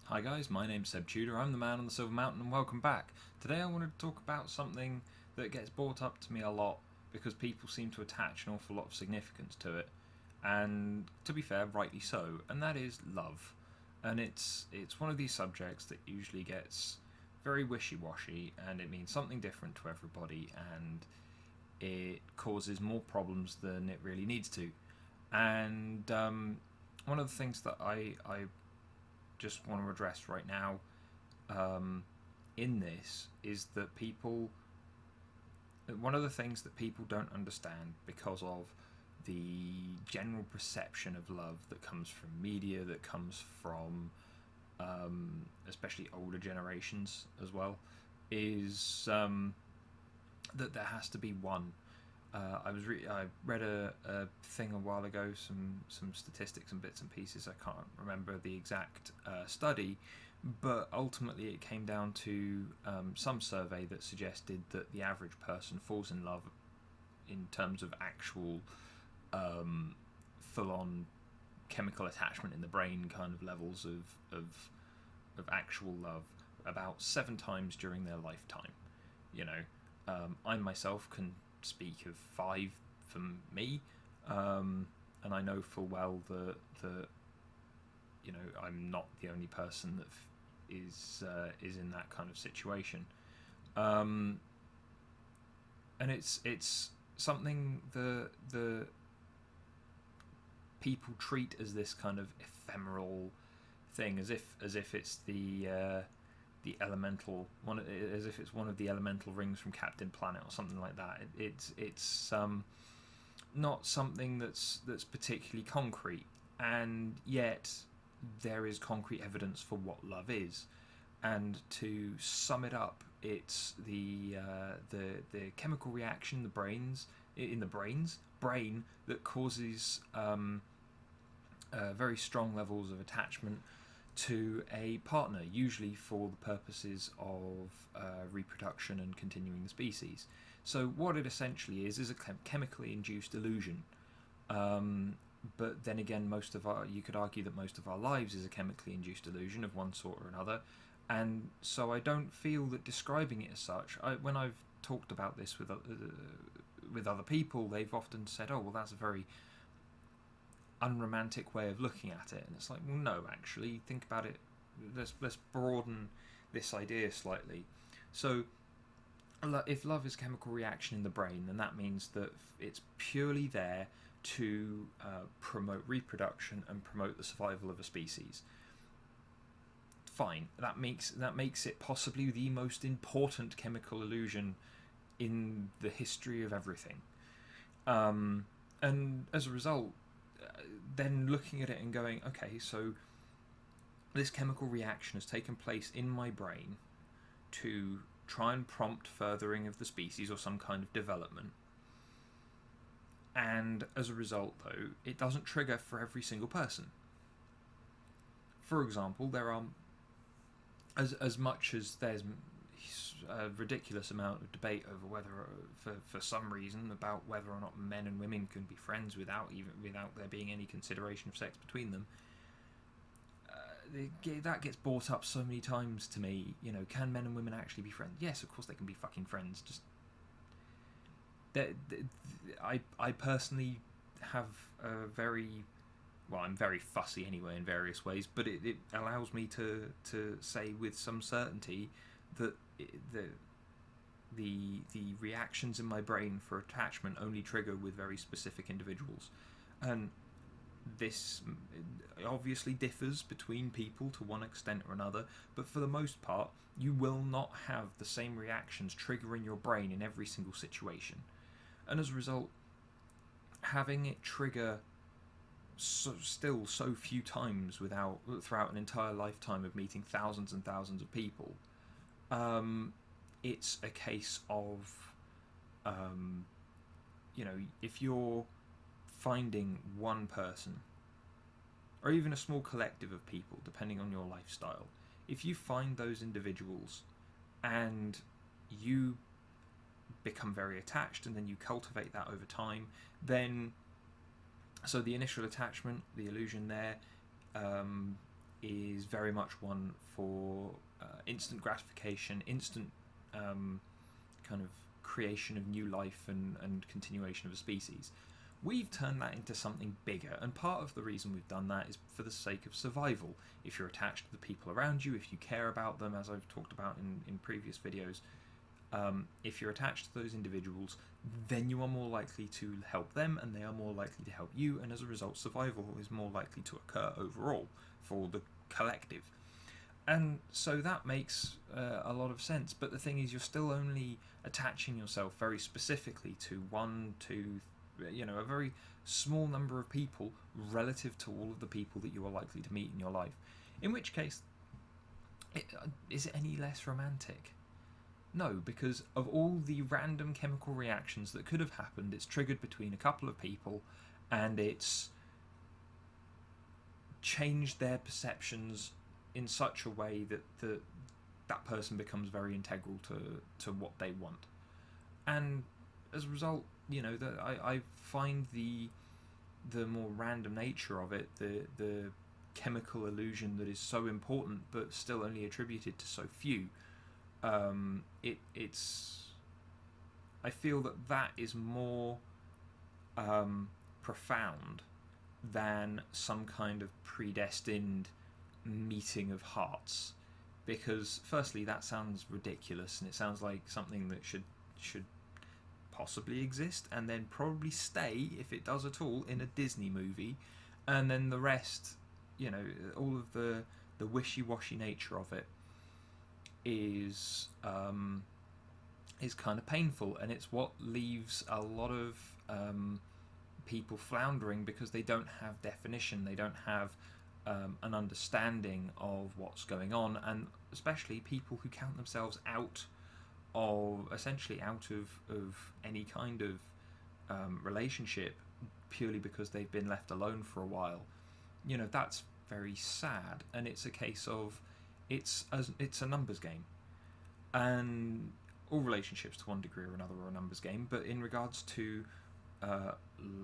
Hi guys, my name's Seb Tudor, I'm the man on the Silver Mountain and welcome back. Today I wanted to talk about something that gets brought up to me a lot because people seem to attach an awful lot of significance to it, and to be fair, rightly so, and that is love. And it's one of these subjects that usually gets very wishy-washy and it means something different to everybody and it causes more problems than it really needs to. And one of the things that I just want to address right now um, in this is that one of the things that people don't understand because of the general perception of love that comes from media, that comes from especially older generations as well, is that there has to be one. I read a thing a while ago, some statistics and bits and pieces. I can't remember the exact study, but ultimately it came down to some survey that suggested that the average person falls in love in terms of actual full-on chemical attachment in the brain kind of levels of actual love about 7 times during their lifetime. You know, I myself can speak of 5 for me, and I know full well that I'm not the only person that is in that kind of situation, and it's something the people treat as this kind of ephemeral thing, as if it's the elemental one, as if it's one of the elemental rings from Captain Planet or something like that. It's not something that's particularly concrete, and yet there is concrete evidence for what love is. And to sum it up, it's the chemical reaction in the brain that causes very strong levels of attachment to a partner, usually for the purposes of reproduction and continuing the species. So what it essentially is a chemically induced illusion. But then again, you could argue that most of our lives is a chemically induced illusion of one sort or another. And so I don't feel that describing it as such. When I've talked about this with other people, they've often said, "Oh, well, that's a very unromantic way of looking at it," and it's like, well, no, actually, think about it. Let's broaden this idea slightly. So, if love is chemical reaction in the brain, then that means that it's purely there to promote reproduction and promote the survival of a species. Fine, that makes it possibly the most important chemical illusion in the history of everything. And as a result, then looking at it and going, okay, so this chemical reaction has taken place in my brain to try and prompt furthering of the species or some kind of development. And as a result, though, it doesn't trigger for every single person. For example, there are, as much as there's a ridiculous amount of debate over whether, for some reason, about whether or not men and women can be friends without there being any consideration of sex between them. That gets brought up so many times to me. Can men and women actually be friends? Yes, of course they can be fucking friends. Just I personally have a I'm very fussy anyway in various ways, but it allows me to say with some certainty that the reactions in my brain for attachment only trigger with very specific individuals, and this obviously differs between people to one extent or another, but for the most part you will not have the same reactions trigger in your brain in every single situation, and as a result, having it trigger still so few times throughout an entire lifetime of meeting thousands and thousands of people, it's a case of if you're finding one person or even a small collective of people, depending on your lifestyle, if you find those individuals and you become very attached and then you cultivate that over time, then so the initial attachment, the illusion there, is very much one for instant gratification, instant kind of creation of new life and continuation of a species. We've turned that into something bigger, and part of the reason we've done that is for the sake of survival. If you're attached to the people around you, if you care about them, as I've talked about in previous videos, if you're attached to those individuals, then you are more likely to help them, and they are more likely to help you, and as a result, survival is more likely to occur overall for the collective. And so that makes a lot of sense, but the thing is, you're still only attaching yourself very specifically to one, two, a very small number of people relative to all of the people that you are likely to meet in your life. In which case, is it any less romantic? No, because of all the random chemical reactions that could have happened, it's triggered between a couple of people, and it's changed their perceptions in such a way that that person becomes very integral to what they want. And as a result, I find the more random nature of it, the chemical illusion that is so important but still only attributed to so few, it's I feel that is more profound than some kind of predestined meeting of hearts, because firstly that sounds ridiculous, and it sounds like something that should possibly exist and then probably stay, if it does at all, in a Disney movie, and then the rest, all of the wishy-washy nature of it is kind of painful, and it's what leaves a lot of people floundering, because they don't have definition, they don't have an understanding of what's going on, and especially people who count themselves out of any kind of relationship purely because they've been left alone for a while. That's very sad, and it's a case of it's a numbers game, and all relationships to one degree or another are a numbers game, but in regards to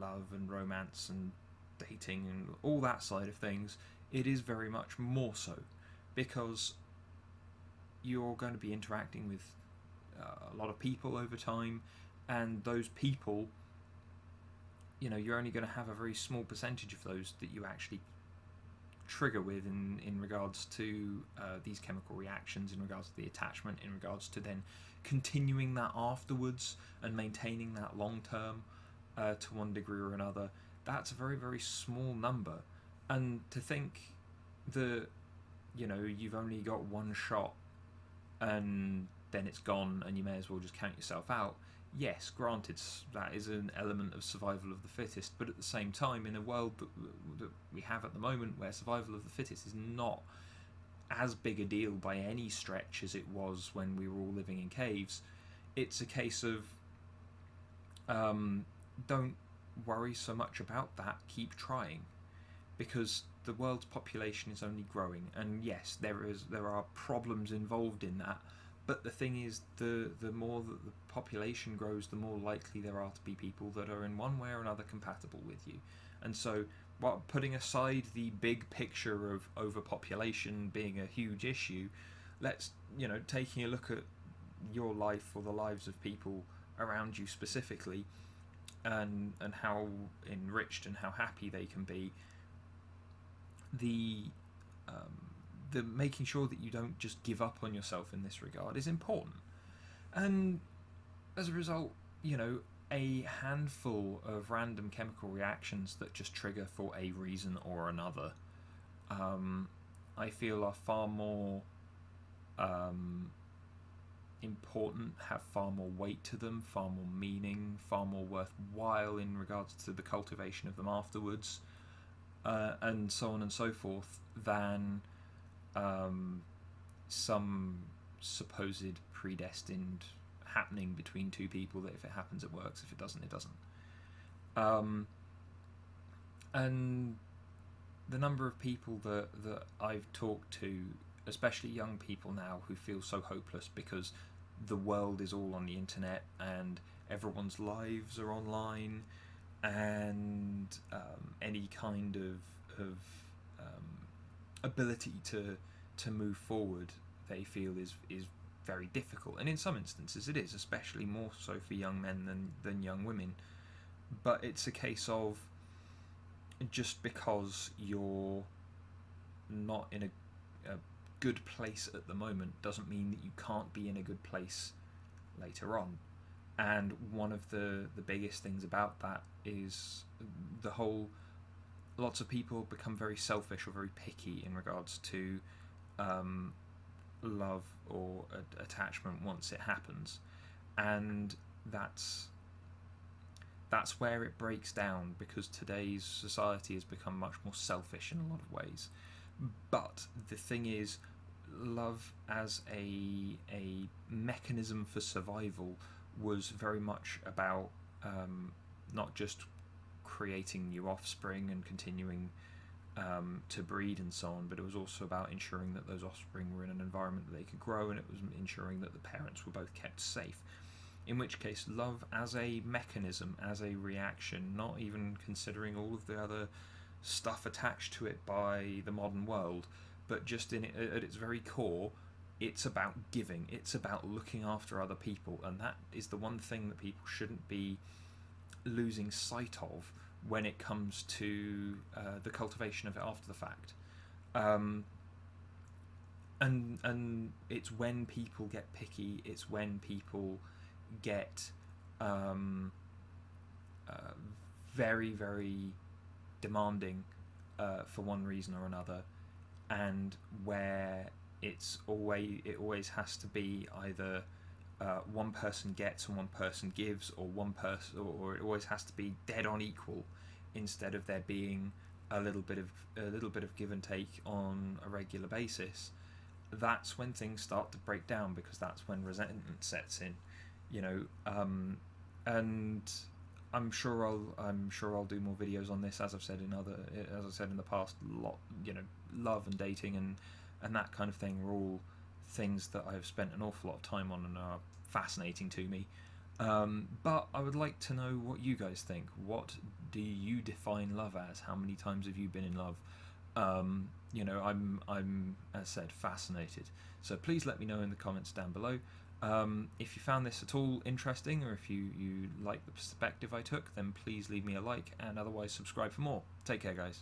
love and romance and dating and all that side of things, it is very much more so, because you're going to be interacting with a lot of people over time, and those people, you're only going to have a very small percentage of those that you actually trigger with in regards to these chemical reactions, in regards to the attachment, in regards to then continuing that afterwards and maintaining that long term to one degree or another. That's a very, very small number, and to think that you've only got one shot and then it's gone and you may as well just count yourself out. Yes, granted, that is an element of survival of the fittest, but at the same time, in a world that we have at the moment where survival of the fittest is not as big a deal by any stretch as it was when we were all living in caves, it's a case of don't worry so much about that, keep trying, because the world's population is only growing, and yes, there are problems involved in that, but the thing is, the more that the population grows, the more likely there are to be people that are in one way or another compatible with you. And so, while putting aside the big picture of overpopulation being a huge issue, let's, taking a look at your life or the lives of people around you specifically, and how enriched and how happy they can be, the making sure that you don't just give up on yourself in this regard is important. And as a result, a handful of random chemical reactions that just trigger for a reason or another, I feel are far more important, have far more weight to them, far more meaning, far more worthwhile in regards to the cultivation of them afterwards, and so on and so forth, than some supposed predestined happening between two people that if it happens it works, if it doesn't it doesn't. And the number of people that I've talked to, especially young people now, who feel so hopeless because the world is all on the internet and everyone's lives are online, and any kind of ability to move forward, they feel is very difficult, and in some instances it is, especially more so for young men than young women. But it's a case of, just because you're not in a good place at the moment doesn't mean that you can't be in a good place later on. And one of the biggest things about that is the whole, lots of people become very selfish or very picky in regards to love or attachment once it happens, and that's where it breaks down, because today's society has become much more selfish in a lot of ways. But the thing is, love as a mechanism for survival was very much about not just creating new offspring and continuing to breed and so on, but it was also about ensuring that those offspring were in an environment that they could grow, and it was ensuring that the parents were both kept safe. In which case, love as a mechanism, as a reaction, not even considering all of the other stuff attached to it by the modern world, but just in it, at its very core, it's about giving, it's about looking after other people, and that is the one thing that people shouldn't be losing sight of when it comes to the cultivation of it after the fact. And it's when people get picky, it's when people get very, very demanding for one reason or another, and where it always has to be either one person gets and one person gives, or one person, or it always has to be dead on equal, instead of there being a little bit of give and take on a regular basis. That's when things start to break down, because that's when resentment sets in, and I'm sure I'll do more videos on this, as I've said in the past. Love and dating and that kind of thing are all things that I've spent an awful lot of time on and are fascinating to me. But I would like to know what you guys think. What do you define love as? How many times have you been in love? I'm as I said, fascinated. So please let me know in the comments down below. If you found this at all interesting, or if you like the perspective I took, then please leave me a like, and otherwise subscribe for more. Take care, guys.